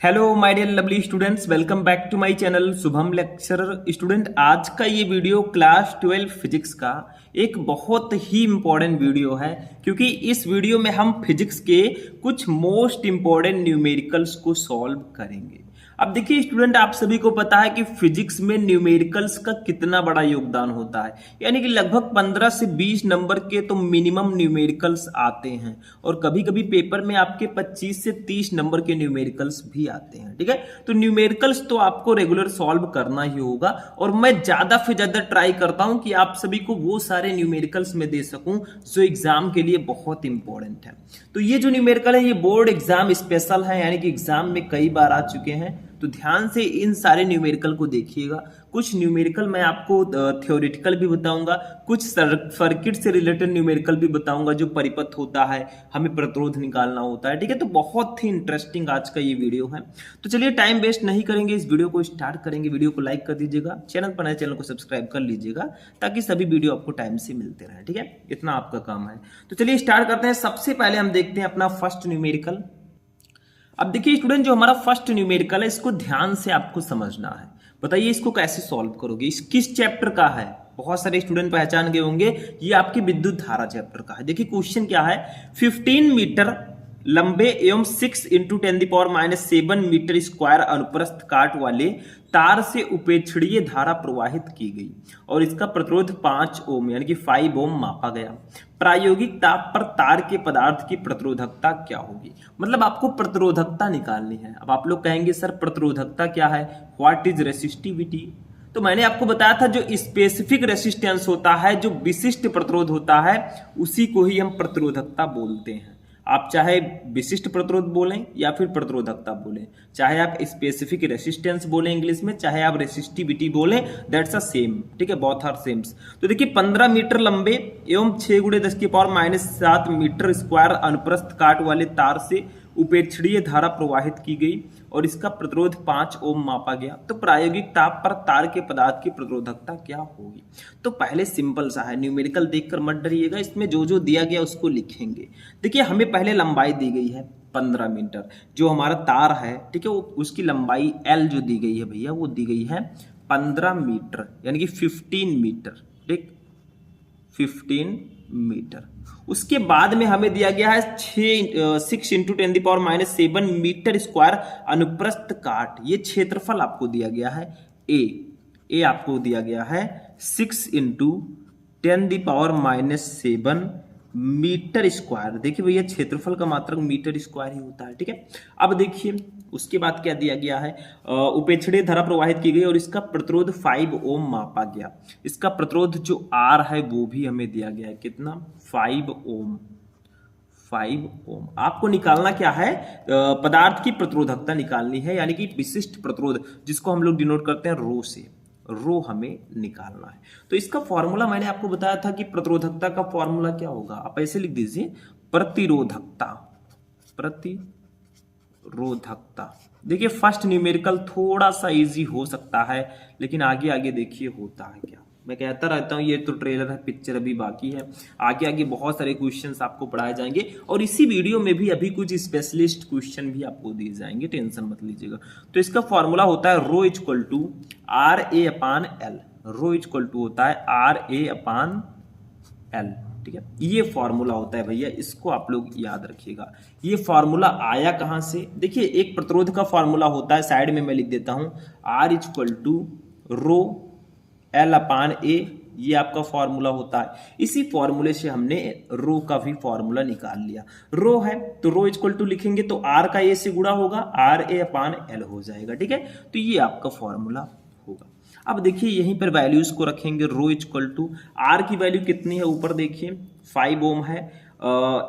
Hello my dear lovely students, welcome back to my channel Shubham lecturer. Student, आज का ये video class 12 physics का एक बहुत ही इम्पोर्टेंट वीडियो है, क्योंकि इस वीडियो में हम फिजिक्स के कुछ मोस्ट इम्पोर्टेंट न्यूमेरिकल्स को सॉल्व करेंगे। अब देखिए स्टूडेंट, आप सभी को पता है कि फिजिक्स में न्यूमेरिकल्स का कितना बड़ा योगदान होता है, यानी कि लगभग 15 से 20 नंबर के तो मिनिमम न्यूमेरिकल्स आते हैं, और कभी कभी पेपर में आपके 25 से 30 नंबर के न्यूमेरिकल्स भी आते हैं। ठीक है, तो न्यूमेरिकल्स तो आपको रेगुलर सॉल्व करना ही होगा, और मैं ज्यादा से ज्यादा ट्राई करता हूं कि आप सभी को वो सारे न्यूमेरिकल्स में दे सकूं जो एग्जाम के लिए बहुत इंपॉर्टेंट है। तो ये जो न्यूमेरिकल है ये बोर्ड एग्जाम स्पेशल है, यानी कि एग्जाम में कई बार आ चुके हैं, तो ध्यान से इन सारे न्यूमेरिकल को देखिएगा। कुछ न्यूमेरिकल मैं आपको थ्योरेटिकल भी बताऊंगा, कुछ सर्किट से रिलेटेड न्यूमेरिकल भी बताऊंगा, जो परिपथ होता है, हमें प्रतिरोध निकालना होता है। ठीक है, तो बहुत ही इंटरेस्टिंग आज का ये वीडियो है। तो चलिए टाइम वेस्ट नहीं करेंगे, इस वीडियो को स्टार्ट करेंगे। वीडियो को लाइक कर दीजिएगा, चैनल पर नए चैनल को सब्सक्राइब कर लीजिएगा, ताकि सभी वीडियो आपको टाइम से मिलते रहे। ठीक है, इतना आपका काम है। तो चलिए स्टार्ट करते हैं। सबसे पहले हम देखते हैं अपना फर्स्ट न्यूमेरिकल। अब देखिए स्टूडेंट, जो हमारा फर्स्ट न्यूमेरिकल है इसको ध्यान से आपको समझना है। बताइए इसको कैसे सॉल्व करोगे, इस किस चैप्टर का है? बहुत सारे स्टूडेंट पहचान गए होंगे, ये आपकी विद्युत धारा चैप्टर का है। देखिए क्वेश्चन क्या है, 15 मीटर लंबे एवं 6 इंटू 10⁻⁷ मीटर स्क्वायर अनुप्रस्थ काट वाले तार से उपेक्षणीय धारा प्रवाहित की गई, और इसका प्रतिरोध 5 ओम यानी कि 5 ओम मापा गया। प्रायोगिक ताप पर तार के पदार्थ की प्रतिरोधकता क्या होगी? मतलब आपको प्रतिरोधकता निकालनी है। अब आप लोग कहेंगे सर प्रतिरोधकता क्या है, व्हाट इज रेसिस्टिविटी? तो मैंने आपको बताया था जो स्पेसिफिक रेसिस्टेंस होता है, जो विशिष्ट प्रतिरोध होता है, उसी को ही हम प्रतिरोधकता बोलते हैं। आप चाहे विशिष्ट प्रतिरोध बोलें या फिर प्रतिरोधकता बोलें, चाहे आप स्पेसिफिक रेसिस्टेंस बोलें इंग्लिश में, चाहे आप रेसिस्टिविटी बोलें, दैट्स अ सेम। ठीक है, बोथ आर सेम्स। तो देखिए 15 मीटर लंबे एवं 6 × 10⁻⁷ मीटर स्क्वायर अनुप्रस्थ काट वाले तार से उपेक्षणीय धारा प्रवाहित की गई, और इसका प्रतिरोध 5 ओम मापा गया। तो प्रायोगिक ताप पर तार के पदार्थ की प्रतिरोधकता क्या होगी? तो पहले सिंपल सा है, न्यूमेरिकल देखकर मत डरिएगा, इसमें जो जो दिया गया उसको लिखेंगे। देखिए हमें पहले लंबाई दी गई है 15 मीटर, जो हमारा तार है, ठीक है, उसकी लंबाई L जो दी गई है भैया, वो दी गई है 15 मीटर यानी कि 15 मीटर। ठीक, 15 मीटर। उसके बाद में हमें दिया गया है 6 इंटू 10⁻⁷ मीटर स्क्वायर अनुप्रस्थ काट। ये क्षेत्रफल आपको दिया गया है ए आपको दिया गया है 6 इंटू 10⁻⁷ मीटर स्क्वायर। देखिए भैया क्षेत्रफल का मात्रक मीटर स्क्वायर ही होता है। ठीक है, अब देखिए उसके बाद क्या दिया गया है, उपेक्षणीय धारा प्रवाहित की गई, और इसका प्रतिरोध 5 ओम मापा गया। इसका प्रतिरोध जो R है वो भी हमें दिया गया है, कितना? 5 ओम। 5 ओम आपको निकालना क्या है, पदार्थ की प्रतिरोधकता निकालनी है, यानी कि विशिष्ट प्रतिरोध, जिसको हम लोग डिनोट करते हैं रो से। रो हमें निकालना है। तो इसका फॉर्मूला मैंने आपको बताया था कि प्रतिरोधकता का फॉर्मूला क्या होगा, आप ऐसे लिख दीजिए, प्रतिरोधकता। देखिए फर्स्ट न्यूमेरिकल थोड़ा सा इजी हो सकता है, लेकिन आगे आगे देखिए होता है क्या। मैं कहता रहता हूँ ये तो ट्रेलर है, पिक्चर अभी बाकी है। आगे आगे बहुत सारे क्वेश्चन्स आपको पढ़ाए जाएंगे, और इसी वीडियो में भी अभी कुछ स्पेशलिस्ट क्वेश्चन भी आपको दिए जाएंगे, टेंशन मत लीजिएगा। तो इसका फॉर्मूला होता है rho equal to RA/L। Rho equal to होता है RA/L। ठीक है, ये फॉर्मूला होता है भैया, इसको आप लोग याद रखिएगा। ये फॉर्मूला आया कहां से? देखिए एक प्रतिरोध का फॉर्मूला होता है, साइड में मैं लिख देता हूं, R equal to row L/A। ये आपका फॉर्मूला होता है। इसी फॉर्मूले से हमने रो का भी फॉर्मूला निकाल लिया। रो है तो रो इक्वल टू लिखेंगे तो R का A से गुणा होगा, RA/L हो जाएगा। ठीक है, तो ये आपका फॉर्मूला होगा। अब देखिए यहीं पर वैल्यूज को रखेंगे, रो इक्वल टू R की वैल्यू कितनी है, ऊपर देखिए 5 ओम है,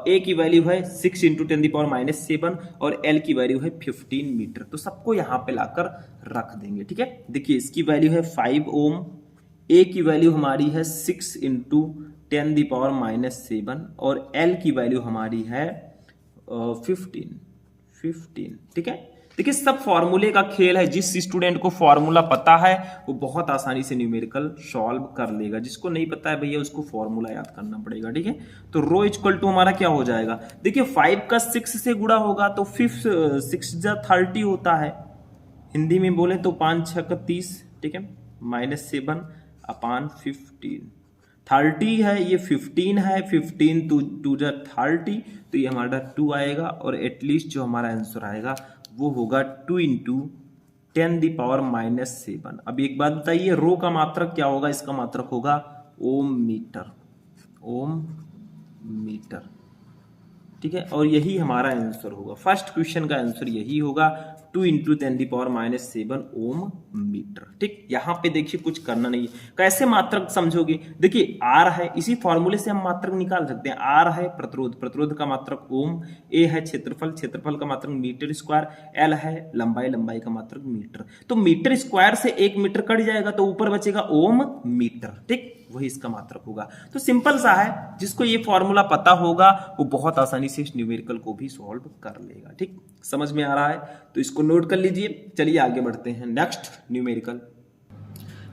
A की वैल्यू है 6 इंटू 10⁻⁷, और L की वैल्यू है 15 मीटर। तो सबको यहाँ पे लाकर रख देंगे। ठीक है, देखिए इसकी वैल्यू है 5 ओम, A की वैल्यू हमारी है 6 इंटू 10⁻⁷, और L की वैल्यू हमारी है 15। ठीक है, देखिए सब फॉर्मूले का खेल है, जिस स्टूडेंट को फॉर्मूला पता है वो बहुत आसानी से न्यूमेरिकल सॉल्व कर लेगा, जिसको नहीं पता है भैया उसको फॉर्मूला याद करना पड़ेगा। ठीक है, तो रो इक्वल टू हमारा क्या हो जाएगा, देखिए 5 का 6 से गुणा होगा तो 5 6 जा 30 होता है, हिंदी में बोले तो 5 6 का 30। ठीक है, -7 अपान 15, 30 है ये 15 है, 15 2 जा 30, तो ये हमारा 2 आएगा और एटलीस्ट जो हमारा आंसर आएगा वो होगा 2 इंटू 10⁻⁻7। अब एक बात बताइए, रो का मात्रक क्या होगा, इसका मात्रक होगा ओम मीटर, ओम मीटर। ठीक है, और यही हमारा आंसर होगा, फर्स्ट क्वेश्चन का आंसर यही होगा, 2 इंटू 10⁻⁻7 ओम मीटर। ठीक, यहाँ पे देखिए कुछ करना नहीं है। कैसे मात्रक समझोगे, देखिए आर है, इसी फॉर्मूले से हम मात्रक निकाल सकते हैं। आर है प्रतिरोध, प्रतिरोध का मात्रक ओम, ए है क्षेत्रफल, क्षेत्रफल का मात्रक मीटर स्क्वायर, एल है लंबाई, लंबाई का मात्रक मीटर। तो मीटर स्क्वायर से 1 मीटर कट जाएगा तो ऊपर बचेगा ओम मीटर। ठीक, वही इसका मात्रक होगा। तो सिंपल सा है, जिसको ये फॉर्मूला पता होगा वो बहुत आसानी से इस न्यूमेरिकल को भी सॉल्व कर लेगा। ठीक, समझ में आ रहा है तो इसको नोट कर लीजिए। चलिए आगे बढ़ते हैं नेक्स्ट न्यूमेरिकल।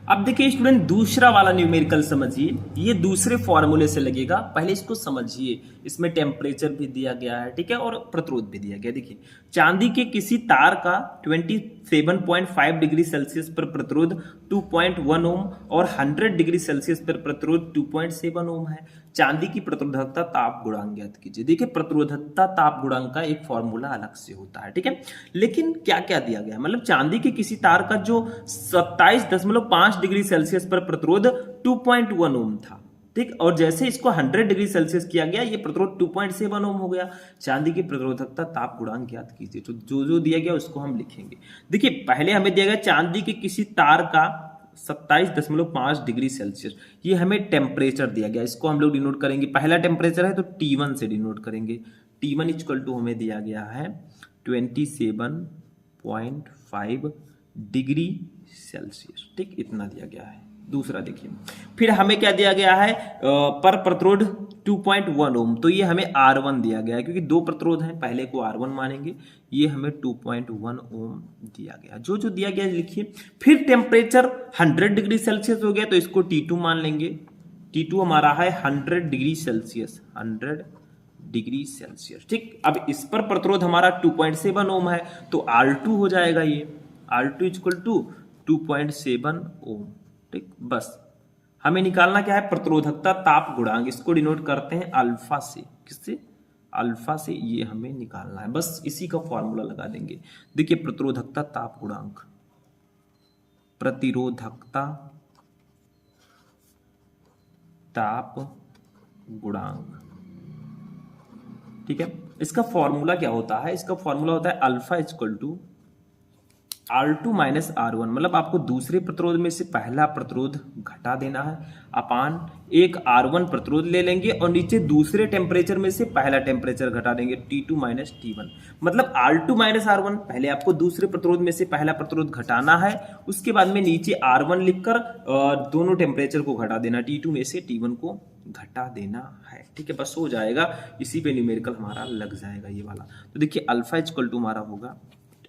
अब देखिए स्टूडेंट, दूसरा वाला न्यूमेरिकल समझिए, ये दूसरे फॉर्मूले से लगेगा, पहले इसको समझिए। इसमें टेम्परेचर भी दिया गया है, ठीक है, और प्रतिरोध भी दिया गया। देखिए चांदी के किसी तार का 27.5 डिग्री सेल्सियस पर प्रतिरोध 2.1 ओम और 100 डिग्री सेल्सियस पर प्रतिरोध 2.7 ओम है। चांदी की प्रतिरोधकता ताप गुणांक ज्ञात कीजिए। देखिए प्रतिरोधकता ताप गुणांक का एक फॉर्मूला अलग से होता है, ठीक है, लेकिन क्या क्या दिया गया है, मतलब चांदी के किसी तार का जो 27.5 डिग्री सेल्सियस पर प्रतिरोध 2.1 ओम था, ठीक, और जैसे इसको 100 डिग्री सेल्सियस किया गया ये प्रतिरोध 2.7 ओम हो गया। चांदी की प्रतिरोधकता ताप गुणांक ज्ञात कीजिए। तो जो जो दिया गया उसको हम लिखेंगे। देखिए पहले हमें दिया गया चांदी के किसी तार का 27.5 डिग्री सेल्सियस, ये हमें टेम्परेचर दिया गया, इसको हम लोग डिनोट करेंगे। पहला टेम्परेचर है तो T1 से डिनोट करेंगे। T1 इक्वल टू हमें दिया गया है 27.5 डिग्री सेल्सियस, ठीक, इतना दिया गया है। दूसरा देखिए, फिर हमें क्या दिया गया है, पर प्रतिरोध 2.1 ओम, तो ये हमें R1 दिया गया है, क्योंकि दो प्रतिरोध हैं, पहले को R1 मानेंगे, ये हमें 2.1 ओम दिया गया। जो जो दिया गया लिखिए। फिर टेम्परेचर 100 डिग्री सेल्सियस हो गया तो इसको T2 मान लेंगे। T2 हमारा है 100 डिग्री सेल्सियस, 100 डिग्री सेल्सियस, ठीक। अब इस पर प्रतिरोध हमारा 2.7 ओम है तो R2 हो जाएगा, ये R2 इक्वल टू 2.7 ओम, ठीक। बस हमें निकालना क्या है, प्रतिरोधकता ताप गुणांक, इसको डिनोट करते हैं अल्फा से। किससे? अल्फा से, ये हमें निकालना है, बस इसी का फॉर्मूला लगा देंगे। देखिए प्रतिरोधकता ताप गुणांक, प्रतिरोधकता ताप गुणांक, ठीक है। इसका फॉर्मूला क्या होता है, इसका फॉर्मूला होता है alpha equal to R2 minus R1, मतलब आपको दूसरे प्रतिरोध में से पहला प्रतिरोध घटा देना है, अपान एक R1 प्रतिरोध ले लेंगे और नीचे दूसरे टेम्परेचर में से पहला टेम्परेचर घटा देंगे, T2 माइनस T1, मतलब R2 माइनस R1, पहले आपको दूसरे प्रतिरोध में से पहला प्रतिरोध घटाना है, उसके बाद में नीचे R1 लिखकर दोनों टेम्परेचर को घटा देना, T2 में से T1 को घटा देना है, ठीक है। बस हो जाएगा, इसी पे न्यूमेरिकल हमारा लग जाएगा ये वाला। तो देखिए अल्फा इक्वल टू हमारा होगा,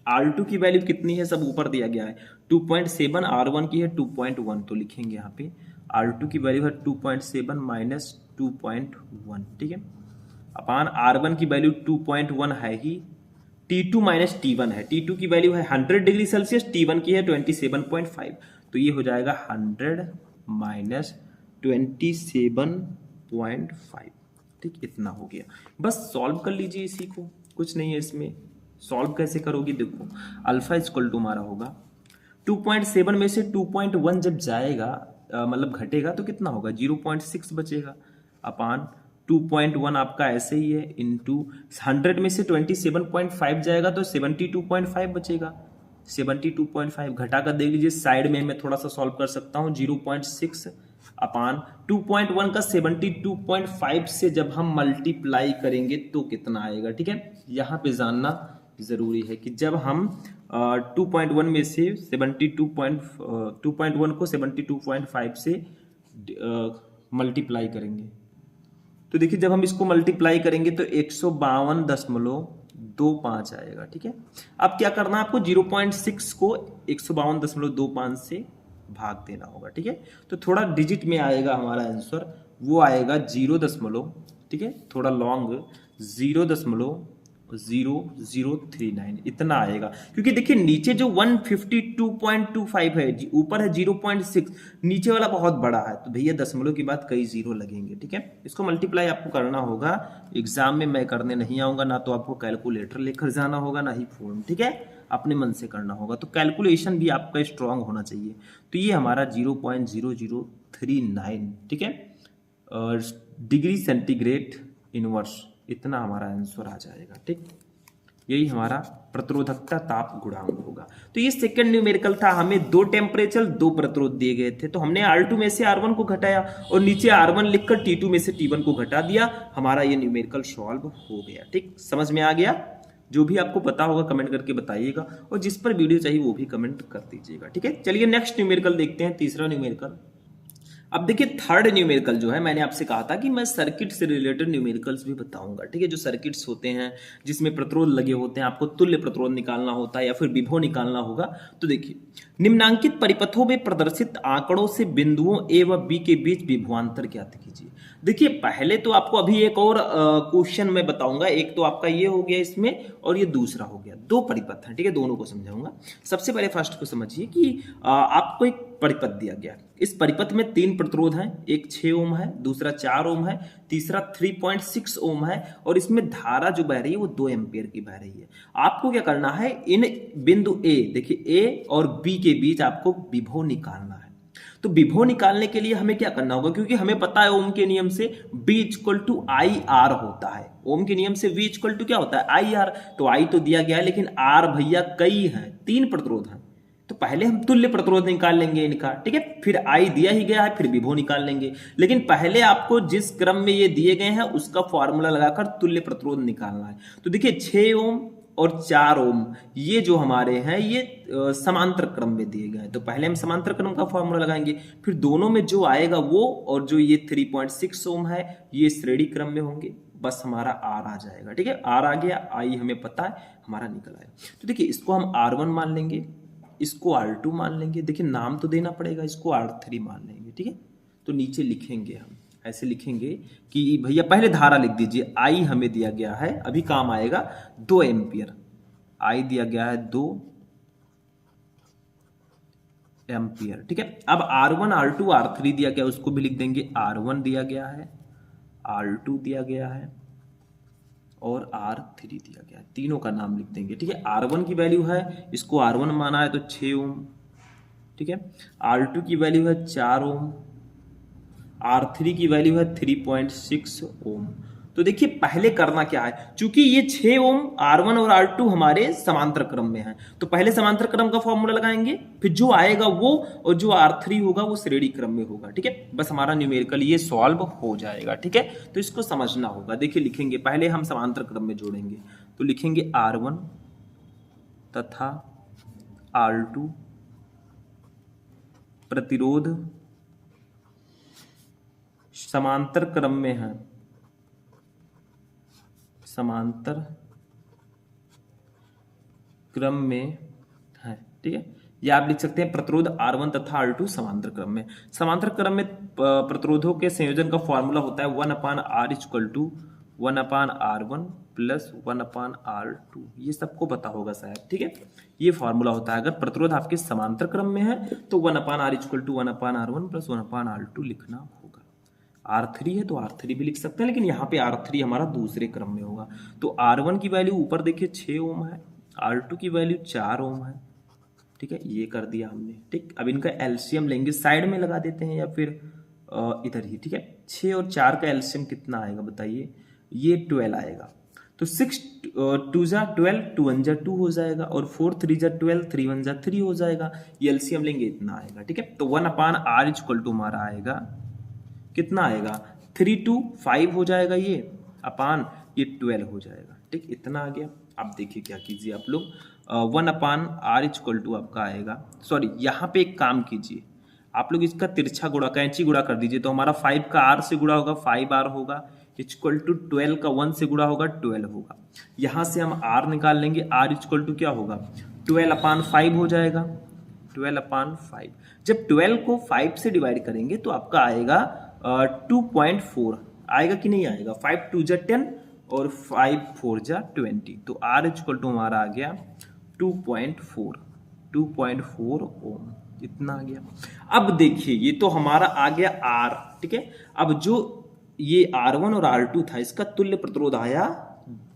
R2 की वैल्यू कितनी है, सब ऊपर दिया गया है 2.7, R1 की है 2.1, तो लिखेंगे यहाँ पे R2 की वैल्यू है 2.7 माइनस 2.1, ठीक है, अपान R1 की वैल्यू 2.1 है ही, T2 माइनस T1 है, T2 की वैल्यू है 100 डिग्री सेल्सियस, T1 की है 27.5, तो ये हो जाएगा 100 माइनस 27.5, ठीक, इतना हो गया। बस सॉल्व कर लीजिए इसी को, कुछ नहीं है इसमें। सॉल्व कैसे करोगे, देखो अल्फा इक्वल टू हमारा होगा 2.7 में से 2.1 जब जाएगा मतलब घटेगा तो कितना होगा, 0.6 बचेगा, अपान 2.1 आपका ऐसे ही है, इंटू 100 में से 27.5 जाएगा तो 72.5 बचेगा, 72.5 घटा कर देख लीजिए, साइड में मैं थोड़ा सा सॉल्व कर सकता हूँ, 0.6 अपान 2.1 का 72.5 से जब हम मल्टीप्लाई करेंगे तो कितना आएगा, ठीक है। यहाँ पे जानना जरूरी है कि जब हम 2.1 में से 2.1 को 72.5 से मल्टीप्लाई करेंगे, तो देखिए जब हम इसको मल्टीप्लाई करेंगे तो 152.2 25 आएगा। ठीक है, अब क्या करना है आपको, 0.6 को 152.25 से भाग देना होगा। ठीक है, तो थोड़ा डिजिट में आएगा हमारा आंसर, वो आएगा 0, ठीक है, थोड़ा लॉन्ग 0.0039 इतना आएगा, क्योंकि देखिए नीचे जो 152.25 है, ऊपर है 0.6, नीचे वाला बहुत बड़ा है, तो भैया दशमलव के बाद कई जीरो लगेंगे। ठीक है, इसको मल्टीप्लाई आपको करना होगा। एग्जाम में मैं करने नहीं आऊंगा, ना तो आपको कैलकुलेटर लेकर जाना होगा, ना ही फोन। ठीक है, अपने मन से करना होगा, तो कैलकुलेशन भी आपका स्ट्रांग होना चाहिए। तो ये हमारा 0.0039, ठीक है, डिग्री सेंटीग्रेड इनवर्स, इतना हमारा आंसर आ जाएगा। ठीक, यही हमारा प्रतिरोधकता ताप गुणांक होगा। तो ये सेकंड न्यूमेरिकल था, हमें दो टेम्परेचर दो प्रतिरोध दिए गए थे, तो हमने R2 में से R1 को घटाया और नीचे R1 लिखकर T2 में से T1 को घटा दिया, हमारा ये न्यूमेरिकल सॉल्व हो गया। ठीक, समझ में आ गया? जो भी आपको पता होगा कमेंट करके बताइएगा, और जिस पर वीडियो चाहिए वो भी कमेंट कर दीजिएगा। ठीक है, चलिए नेक्स्ट न्यूमेरिकल देखते हैं, तीसरा न्यूमेरिकल। अब देखिए थर्ड न्यूमेरिकल जो है, मैंने आपसे कहा था कि मैं सर्किट से रिलेटेड न्यूमेरिकल्स भी बताऊंगा। ठीक है, जो सर्किट्स होते हैं जिसमें प्रतिरोध लगे होते हैं, आपको तुल्य प्रतिरोध निकालना होता है या फिर विभव निकालना होगा। तो देखिए निम्नांकित परिपथों में प्रदर्शित आंकड़ों से बिंदुओं ए व बी के बीच विभवांतर ज्ञात कीजिए। देखिए पहले तो आपको अभी एक और क्वेश्चन मैं बताऊंगा, एक तो आपका ये हो गया इसमें और ये दूसरा हो गया, दो परिपथ हैं। ठीक है, दोनों को समझाऊंगा। सबसे पहले फर्स्ट को समझिए कि आपको एक परिपथ दिया गया, इस परिपथ में तीन प्रतिरोध हैं, एक 6 ओम है, दूसरा 4 ओम है, तीसरा 3.6 ओम है, और इसमें धारा जो बह रही है वो 2 एम्पियर की बह रही है। आपको क्या करना है, इन बिंदु ए, देखिए ए और बी के बीच आपको विभव निकालना है। तो विभव निकालने के लिए हमें क्या करना होगा, क्योंकि हमें पता है ओम के नियम से V equal to I R होता है, ओम के नियम से V इक्वल टू क्या होता है, आई आर। तो आई तो दिया गया है, लेकिन आर भैया कई हैं, तीन प्रतिरोध हैं, तो पहले हम तुल्य प्रतिरोध निकाल लेंगे इनका। ठीक है, फिर आई दिया ही गया है, फिर विभव निकाल लेंगे, लेकिन पहले आपको जिस क्रम में ये दिए गए हैं उसका फॉर्मूला लगाकर तुल्य प्रतिरोध निकालना है। तो देखिए 6 ओम और 4 ओम ये जो हमारे हैं ये समांतर क्रम में दिए गए हैं, तो पहले हम समांतर क्रम का फॉर्मूला लगाएंगे, फिर दोनों में जो आएगा वो, और जो ये 3.6 ओम है ये श्रेणी क्रम में होंगे, बस हमारा आर आ जाएगा। ठीक है, आर आ गया, आई हमें पता है, हमारा निकल आया। तो देखिए इसको हम R1 मान लेंगे, इसको R2 मान लेंगे, देखिए नाम तो देना पड़ेगा, इसको R3 मान लेंगे। ठीक है, तो नीचे लिखेंगे हम, ऐसे लिखेंगे कि भैया पहले धारा लिख दीजिए, आई हमें दिया गया है, अभी काम आएगा 2 एम्पियर, आई दिया गया है 2 एम्पियर। ठीक है, अब R1 R2 R3 दिया गया, उसको भी लिख देंगे, R1 दिया गया है, R2 दिया गया है और R3 दिया गया है, तीनों का नाम लिख देंगे। ठीक है, R1 की वैल्यू है, इसको R1 माना है तो 6 ओम। ठीक है, R2 की वैल्यू है 4 ओम, R3 की वैल्यू है 3.6 ओम। तो देखिए पहले करना क्या है, चूंकि ये 6 ओम R1 और R2 हमारे समांतर क्रम में हैं, तो पहले समांतर क्रम का फॉर्मूला लगाएंगे, फिर जो आएगा वो, और जो R3 होगा वो श्रेणी क्रम में होगा। ठीक है, बस हमारा न्यूमेरिकल ये सॉल्व हो जाएगा। ठीक है, तो इसको समझना होगा। देखिए लिखेंगे, पहले हम समांतर क्रम में जोड़ेंगे, तो लिखेंगे R1 तथा R2 प्रतिरोध समांतर क्रम में है, समांतर क्रम में है। ठीक है, या आप लिख सकते हैं प्रतिरोध R1 तथा R2 समांतर क्रम में। समांतर क्रम में प्रतिरोधों के संयोजन का फॉर्मूला होता है 1/R equal to 1/R1 plus 1/R2, ये सबको पता होगा शायद। ठीक है, ये फॉर्मूला होता है, अगर प्रतिरोध आपके समांतर क्रम में है तो 1/R equal to 1/R1 plus 1/R2 लिखना होगा। R3 है तो R3 भी लिख सकते हैं, लेकिन यहाँ पे R3 हमारा दूसरे क्रम में होगा। तो R1 की वैल्यू ऊपर देखिए 6 ओम है, R2 की वैल्यू 4 ओम है। ठीक है, ये कर दिया हमने। ठीक, अब इनका एलसीएम लेंगे, साइड में लगा देते हैं या फिर इधर ही। ठीक है, 6 और 4 का एलसीएम कितना आएगा बताइए, ये 12 आएगा, तो 6 2 जा 12, 2 1 जा 2 हो जाएगा, और 4 3 जा 12, 3 1 जा 3 हो जाएगा, ये एलसीएम लेंगे इतना आएगा। ठीक है, तो 1/R इक्वल टू हमारा आएगा कितना आएगा, 3 2 5 हो जाएगा, ये अपान ये 12 हो जाएगा। ठीक, इतना आ गया। अब देखिए क्या कीजिए आप लोग, 1/R इक्वल टू आपका आएगा, सॉरी यहाँ पे एक काम कीजिए आप लोग, इसका तिरछा गुणा कैंची गुणा कर दीजिए, तो हमारा 5 का R से गुणा होगा 5R होगा, इक्वल टू 12 का 1 से गुणा होगा 12 होगा। यहाँ से हम R निकाल लेंगे, R इक्वल टू क्या होगा 12/5 हो जाएगा, 12/5। जब 12 को 5 से डिवाइड करेंगे तो आपका आएगा 2.4 आएगा कि नहीं आएगा, 5 2 जा 10 और 5 4 जा 20, तो R इक्वल टू हमारा आ गया 2.4 ओम, इतना आ गया। अब देखिए ये तो हमारा आ गया R, ठीक है। अब जो ये R1 और R2 था इसका तुल्य प्रतिरोध आया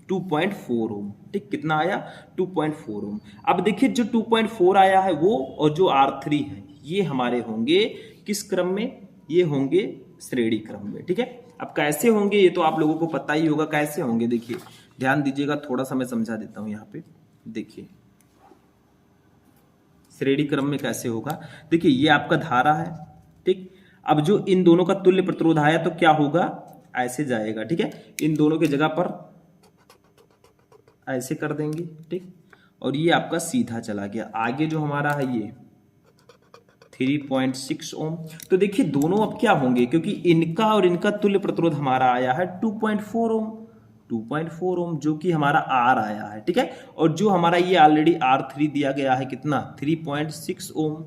2.4 ओम, ठीक, कितना आया 2.4 ओम। अब देखिए जो 2.4 आया है वो और जो R3 है ये हमारे होंगे किस क्रम में, ये होंगे श्रेणी क्रम में, ठीक है। अब कैसे होंगे ये तो आप लोगों को पता ही होगा कैसे होंगे, देखिए ध्यान दीजिएगा, थोड़ा सा मैं समझा देता हूं यहाँ पे। देखिए श्रेणी क्रम में कैसे होगा, देखिए ये आपका धारा है, ठीक। अब जो इन दोनों का तुल्य प्रतिरोध आया तो क्या होगा, ऐसे जाएगा, ठीक है। इन दोनों की जगह पर ऐसे कर देंगे, ठीक, और ये आपका सीधा चला गया। आगे जो हमारा है ये 3.6 ओम। तो देखिए दोनों अब क्या होंगे, क्योंकि इनका और इनका तुल्य प्रतिरोध हमारा आया है 2.4 ओम, 2.4 ओम जो कि हमारा R आया है, ठीक है। और जो हमारा ये ऑलरेडी R3 दिया गया है कितना 3.6 ओम,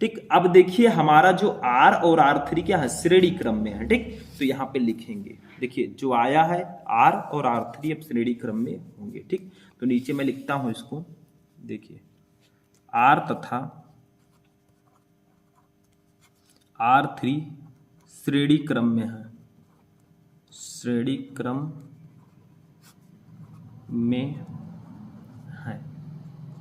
ठीक। अब देखिए हमारा जो R और R3 क्या है श्रेणी क्रम में है, ठीक। तो यहाँ पे लिखेंगे, देखिए जो आया है R और R3 अब श्रेणी क्रम में होंगे, ठीक। तो नीचे मैं लिखता हूं इसको, देखिए R तथा R3 श्रेणी क्रम में है, श्रेणी क्रम में है,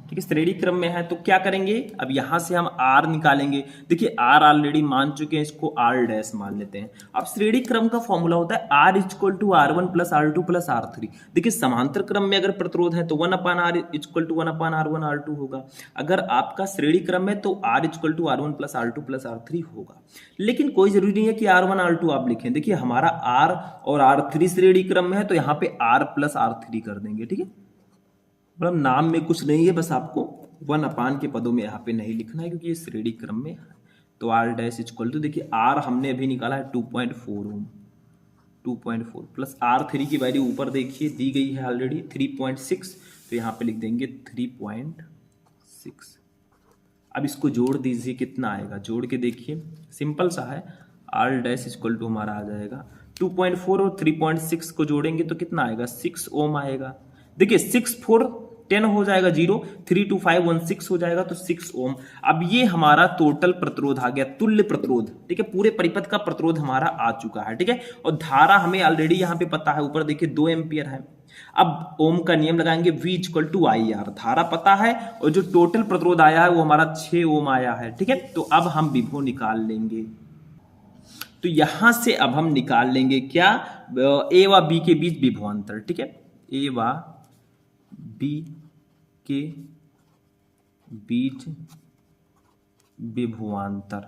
ठीक है। श्रेणी क्रम में है तो क्या करेंगे, अब यहां से हम R निकालेंगे। देखिए R ऑलरेडी मान चुके हैं, इसको R डैश मान लेते हैं। अब श्रेणी क्रम का फॉर्मूला होता है R equal to R1 plus R2 plus R3। देखिए समांतर क्रम में अगर प्रतिरोध है तो 1/R equal to 1/R1 R2 होगा। अगर आपका श्रेणी क्रम है तो R equal to R1 plus R2 plus R3 होगा। लेकिन कोई जरूरी नहीं है कि R1 R2 आप लिखें। देखिए हमारा R और R3 श्रेणी क्रम में है तो यहाँ पे R प्लस R3 कर देंगे, ठीक है। मतलब नाम में कुछ नहीं है, बस आपको 1/, के पदों में यहाँ पे नहीं लिखना है क्योंकि ये श्रेणी क्रम में है। तो R डैश इक्वल टू, देखिए R हमने अभी निकाला है 2.4 ओम, 2.4 प्लस R3 की वैल्यू ऊपर देखिए दी गई है ऑलरेडी 3.6, तो यहाँ पे लिख देंगे 3.6। अब इसको जोड़ दीजिए, कितना आएगा, जोड़ के देखिए सिंपल सा है, R डैश इक्वल टू हमारा आ जाएगा 2.4 और 3.6 को जोड़ेंगे तो कितना आएगा 6 ओम आएगा। देखिए 6 4 10 हो जाएगा 0, 3 2 5 1 6 हो जाएगा तो 6 ओम। अब ये हमारा टोटल प्रतिरोध आ गया, तुल्य प्रतिरोध, ठीक है। पूरे परिपथ का प्रतिरोध हमारा आ चुका है, ठीक है। और धारा हमें ऑलरेडी यहाँ पे पता है, ऊपर देखिए 2 एम्पियर है। अब ओम का नियम लगाएंगे, V इक्वल टू IR, धारा पता है और जो टोटल प्रतिरोध आया है वो हमारा 6 ओम आया है, ठीक है। तो अब हम विभव निकाल लेंगे। तो यहां से अब हम निकाल लेंगे क्या, A व B के बीच विभवांतर, ठीक है। A व B के बीच विभवांतर,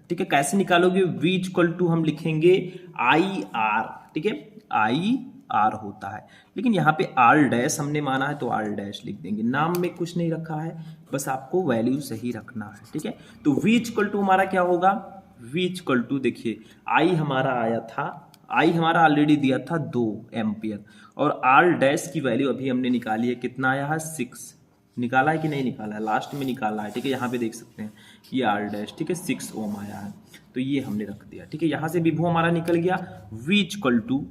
ठीक है। कैसे निकालोगे, V इक्वल टू हम लिखेंगे IR, ठीक है, IR होता है। लेकिन यहाँ पे R डैश हमने माना है तो R डैश लिख देंगे, नाम में कुछ नहीं रखा है, बस आपको वैल्यू सही रखना है, ठीक है। तो V इक्वल टू हमारा क्या होगा, V इक्वल टू देखिए I हमारा आया था, I हमारा ऑलरेडी दिया था 2 एम्पियर और R डैश की वैल्यू अभी हमने निकाली है, कितना आया है 6, निकाला है कि नहीं निकाला है, लास्ट में निकाला है, ठीक है। यहाँ पे देख सकते हैं ये R डैश, ठीक है, 6 ओम आया है तो ये हमने रख दिया, ठीक है। यहाँ से विभव हमारा निकल गया, V इक्वल टू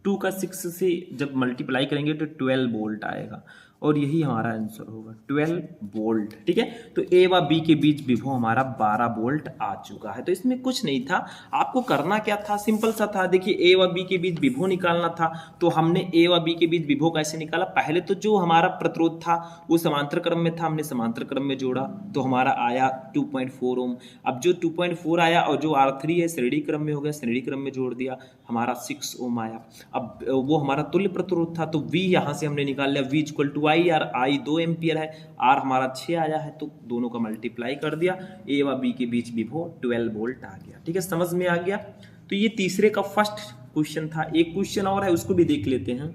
2 का 6 से जब मल्टीप्लाई करेंगे तो 12 वोल्ट आएगा और यही हमारा आंसर होगा 12 वोल्ट, ठीक है। तो A व B के बीच विभव हमारा 12 वोल्ट आ चुका है। तो इसमें कुछ नहीं था, आपको करना क्या था, सिंपल सा था। देखिए A व B के बीच विभव निकालना था, तो हमने A व B के बीच विभव कैसे निकाला, पहले तो जो हमारा प्रतिरोध था वो समांतर क्रम में था, हमने समांतर क्रम में जोड़ा तो हमारा आया 2.4 ओम। अब जो 2.4 आया और जो R3 है श्रेणी क्रम में हो गया, श्रेणी क्रम में जोड़ दिया, हमारा 6 ओम आया। अब वो हमारा तुल्य प्रतिरोध था तो V यहाँ से हमने निकाल लिया, V equal to IR, I 2 ampere है, R हमारा 6 आया है तो दोनों का मल्टीप्लाई कर दिया, A व B के बीच विभव 12 वोल्ट आ गया, ठीक है। समझ में आ गया। तो ये तीसरे का फर्स्ट क्वेश्चन था। एक क्वेश्चन और है उसको भी देख लेते हैं।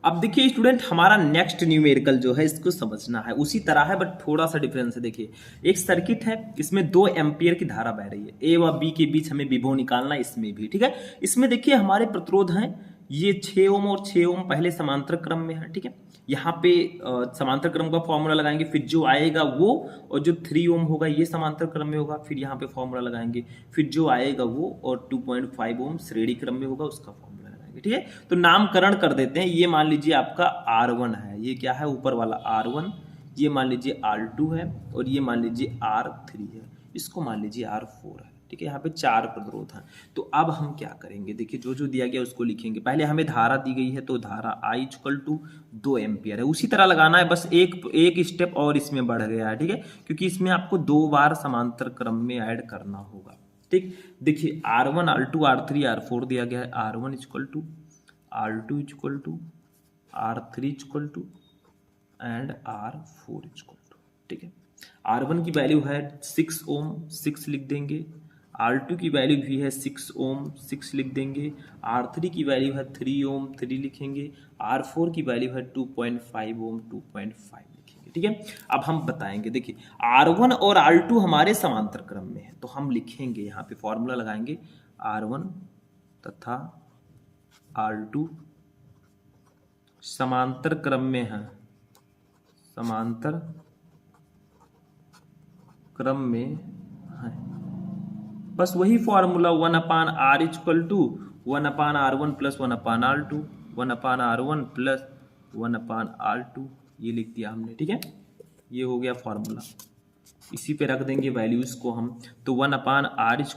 अब देखिए स्टूडेंट, हमारा नेक्स्ट न्यूमेरिकल जो है इसको समझना है, उसी तरह है बट थोड़ा सा डिफरेंस है। देखिए एक सर्किट है, इसमें 2 एम्पियर की धारा बह रही है, ए व बी के बीच हमें विभव निकालना है, इसमें भी ठीक है। इसमें देखिए हमारे प्रतिरोध हैं ये 6 ओम और 6 ओम पहले समांतर क्रम में है, ठीक है। यहाँ पे समांतर क्रम का फॉर्मूला लगाएंगे, फिर जो आएगा वो, और जो 3 ओम होगा ये समांतर क्रम में होगा, फिर यहाँ पे फॉर्मूला लगाएंगे, फिर जो आएगा वो, और 2.5 ओम श्रेणी क्रम में होगा, उसका फॉर्मूला लगाएंगे, ठीक है। तो नामकरण कर देते हैं। ये मान लीजिए आपका R1 है, ये क्या है ऊपर वाला R1, ये मान लीजिए R2 है, और ये मान लीजिए R3 है, इसको मान लीजिए R4 है, ठीक है। यहाँ पे 4 प्रतिरोध हैं। तो अब हम क्या करेंगे, देखिए जो जो दिया गया उसको लिखेंगे। पहले हमें धारा दी गई है, तो धारा I = 2 एम्पियर है, उसी तरह लगाना है, बस एक स्टेप और इसमें बढ़ गया है, ठीक है, क्योंकि इसमें आपको 2 बार समांतर क्रम में ऐड करना होगा, ठीक। देखिए R1 R2 R3 R4 दिया गया है। R1 = R2 = R3 = and R4 = ठीक है। R1 की वैल्यू है 6 ओम, 6 लिख देंगे। R2 की वैल्यू भी है 6 ओम, 6 लिख देंगे। R3 की वैल्यू है 3 ओम, 3 लिखेंगे। R4 की वैल्यू है 2.5 ओम, 2.5 लिखेंगे, ठीक है। अब हम बताएंगे, देखिए R1 और R2 हमारे समांतर क्रम में है, तो हम लिखेंगे यहाँ पे फॉर्मूला लगाएंगे, R1 तथा R2 समांतर क्रम में है, समांतर क्रम में है। बस वही formula 1/R = 1/R1 + 1/R2, 1/R1 + 1/R2, ये लिख दिया हमने, ठीक है। ये हो गया फॉर्मूला, इसी पे रख देंगे वैल्यूज को हम। तो 1/R =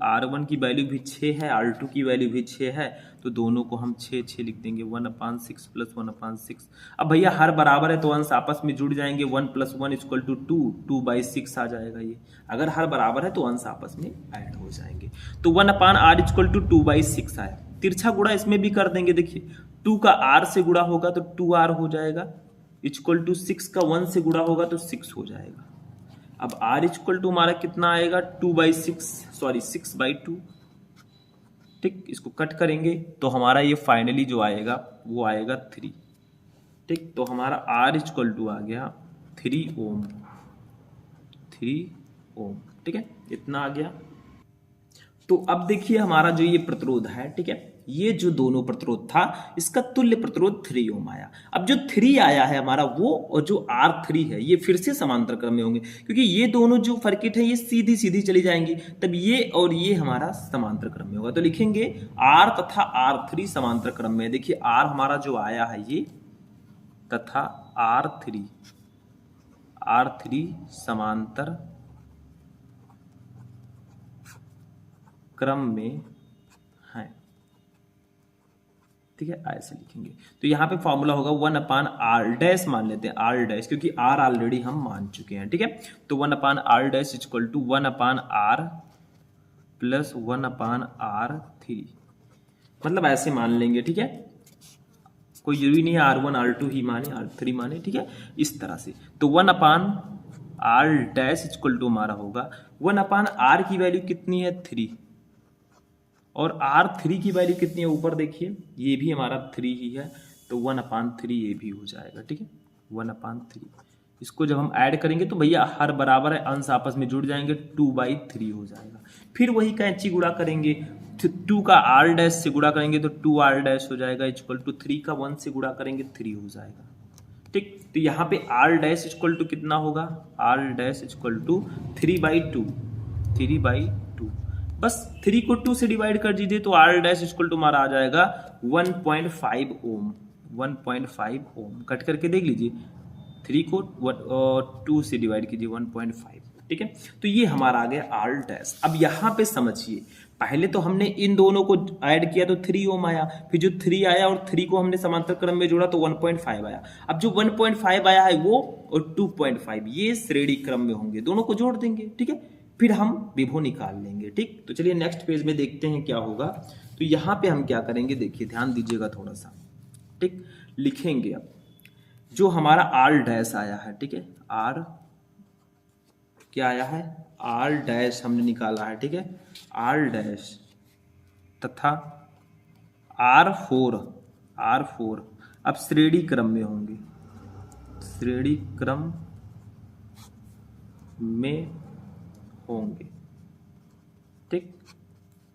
R1 की वैल्यू भी 6 है, R2 की वैल्यू भी 6 है, तो दोनों को हम 6 लिख देंगे, 1/6 + 1/6। अब भैया हर बराबर है तो अंश आपस में जुड़ जाएंगे, 1 + 1 = 2, 2/6 आ जाएगा ये। अगर हर बराबर है तो अंश आपस में ऐड हो जाएंगे। तो 1/R = 2/6 आया। तिरछा गुणा इसमें भी कर देंगे, देखिए 2 का R से गुणा होगा तो 2R हो जाएगा, = 6 का 1 से गुणा होगा तो 6 हो जाएगा। अब R = हमारा कितना आएगा, 6/2, ठीक। इसको कट करेंगे तो हमारा ये फाइनली जो आएगा वो आएगा 3, ठीक। तो हमारा R = आ गया 3 ओम, 3 ओम, ठीक है, इतना आ गया। तो अब देखिए हमारा जो ये प्रतिरोध है, ठीक है, ये जो दोनों प्रतिरोध था इसका तुल्य प्रतिरोध 3 ओम आया। अब जो 3 आया है हमारा वो, और जो R3 है ये फिर से समांतर क्रम में होंगे, क्योंकि ये दोनों जो सर्किट है ये सीधी सीधी चली जाएंगी, तब ये और ये हमारा समांतर क्रम में होगा। तो लिखेंगे R तथा R3 समांतर क्रम में। देखिए R हमारा जो आया है ये, तथा R3 समांतर क्रम में है, ठीक है, ऐसे लिखेंगे। तो यहाँ पे फॉर्मूला होगा 1/R' मान लेते हैं, R', क्योंकि R ऑलरेडी हम मान चुके हैं, ठीक है। तो 1/R' = 1/R + 1/R3, मतलब ऐसे मान लेंगे, ठीक है। कोई जरूरी नहीं है R1 R2 ही माने, R3 माने, ठीक है, इस तरह से। तो 1/R' = हमारा होगा 1/R की वैल्यू कितनी है, 3, और R3 की वैल्यू कितनी है ऊपर देखिए, ये भी हमारा 3 ही है, तो 1/3 ये भी हो जाएगा, ठीक है, 1/3। इसको जब हम ऐड करेंगे तो भैया हर बराबर है, अंश आपस में जुड़ जाएंगे, 2/3 हो जाएगा। फिर वही कैंची गुणा करेंगे, 2 का R' से गुणा करेंगे तो 2R' हो जाएगा, = 3 का 1 से गुणा करेंगे 3 हो जाएगा, ठीक। तो यहाँ पे R' = कितना होगा, R' = 3/2, बस 3 को 2 से डिवाइड कर दीजिए तो R' = हमारा आ जाएगा 1.5 ओम, 1.5 ओम। कट करके देख लीजिए, 3 को 2 से डिवाइड कीजिए, 1.5, ठीक है। तो ये हमारा आ गया R'। अब यहाँ पे समझिए, पहले तो हमने इन दोनों को ऐड किया तो 3 ओम आया, फिर जो 3 आया और 3 को हमने समांतर क्रम में जोड़ा तो 1.5 आया। अब जो 1.5 आया है वो और 2.5 ये श्रेणी क्रम में होंगे, दोनों को जोड़ देंगे, ठीक है, फिर हम विभव निकाल लेंगे, ठीक। तो चलिए नेक्स्ट पेज में देखते हैं क्या होगा। तो यहाँ पे हम क्या करेंगे, देखिए ध्यान दीजिएगा थोड़ा सा, ठीक। लिखेंगे अब जो हमारा R' आया है, ठीक है, R क्या आया है, R' हमने निकाला है, ठीक है, R' तथा R4 अब श्रेणी क्रम में होंगे, श्रेणी क्रम में होंगे, ठीक।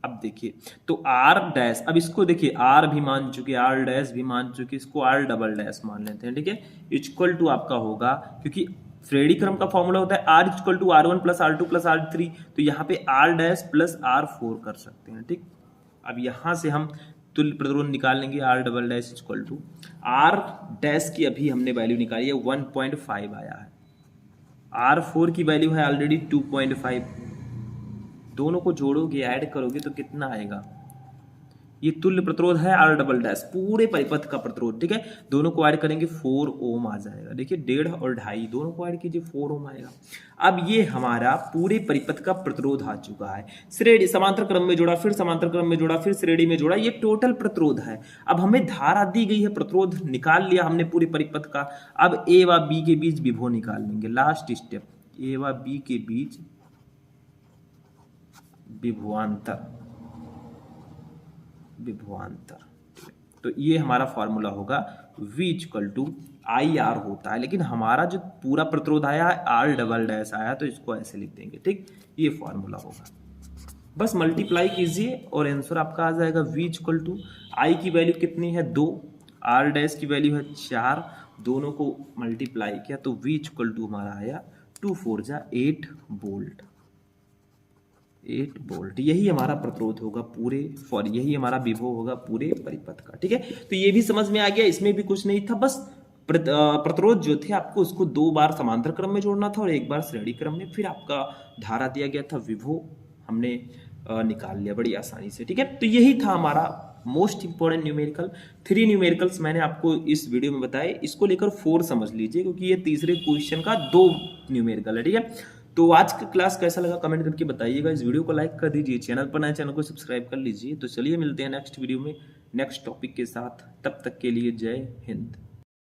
अब देखिए तो आर डैश, अब इसको देखिए आर भी मान चुके, आर डैश भी मान चुके, इसको आर डबल डैश मान लेते हैं, ठीक है। इक्वल टू आपका होगा, क्योंकि श्रेणी क्रम का फॉर्मूला होता है R equal to R1 plus R2 plus R3, तो यहाँ पे आर डैश प्लस R4 कर सकते हैं, ठीक। अब यहाँ से हम तुल्य प्रतिरोध निकाल लेंगे, R double dash equal to R dash की अभी हमने वैल्यू निकाली है 1.5 आया है, R4 की वैल्यू है ऑलरेडी 2.5, दोनों को जोड़ोगे ऐड करोगे तो कितना आएगा, ये तुल्य प्रतिरोध है आर डबल डैश पूरे परिपथ का प्रतिरोध, ठीक है। दोनों को ऐड करेंगे 4 ओम आ जाएगा, देखिए 1.5 और 2.5 दोनों को ऐड कीजिए 4 ओम आएगा। अब ये हमारा पूरे परिपथ का प्रतिरोध आ चुका है, श्रेणी समांतर क्रम में जोड़ा, फिर समांतर क्रम में जोड़ा, फिर श्रेणी में जोड़ा, ये टोटल प्रतिरोध है। अब हमें धारा दी गई है, प्रतिरोध निकाल लिया हमने पूरे परिपथ का। अब ए व बी के बीच विभव निकाल लेंगे, लास्ट स्टेप, ए व बी के बीच विभवांतर, तो ये हमारा फॉर्मूला होगा V equal to I R होता है, लेकिन हमारा जो पूरा प्रतिरोध आया है आर डबल डैश आया, तो इसको ऐसे लिख देंगे, ठीक। ये फॉर्मूला होगा, बस मल्टीप्लाई कीजिए और आंसर आपका आ जाएगा V इक्वल टू आई की वैल्यू कितनी है 2, आर डैश की वैल्यू है 4, दोनों को मल्टीप्लाई किया तो V इक्वल टू हमारा आया 2 4 जा 8 वोल्ट, 8 वोल्ट। यही हमारा प्रतिरोध होगा पूरे फॉर, यही हमारा विभव होगा पूरे परिपथ का, ठीक है। तो ये भी समझ में आ गया, इसमें भी कुछ नहीं था, बस प्रतिरोध जो थे आपको उसको 2 बार समांतर क्रम में जोड़ना था और 1 बार श्रेणी क्रम में, फिर आपका धारा दिया गया था, विभव हमने निकाल लिया बड़ी आसानी से, ठीक है। तो यही था हमारा मोस्ट इंपॉर्टेंट न्यूमेरिकल। 3 न्यूमेरिकल्स मैंने आपको इस वीडियो में बताए, इसको लेकर 4 समझ लीजिए, क्योंकि ये तीसरे क्वेश्चन का 2 न्यूमेरिकल है, ठीक है। तो आज का क्लास कैसा लगा कमेंट करके बताइएगा, इस वीडियो को लाइक कर दीजिए, चैनल पर नए चैनल को सब्सक्राइब कर लीजिए। तो चलिए मिलते हैं नेक्स्ट वीडियो में नेक्स्ट टॉपिक के साथ, तब तक के लिए जय हिंद।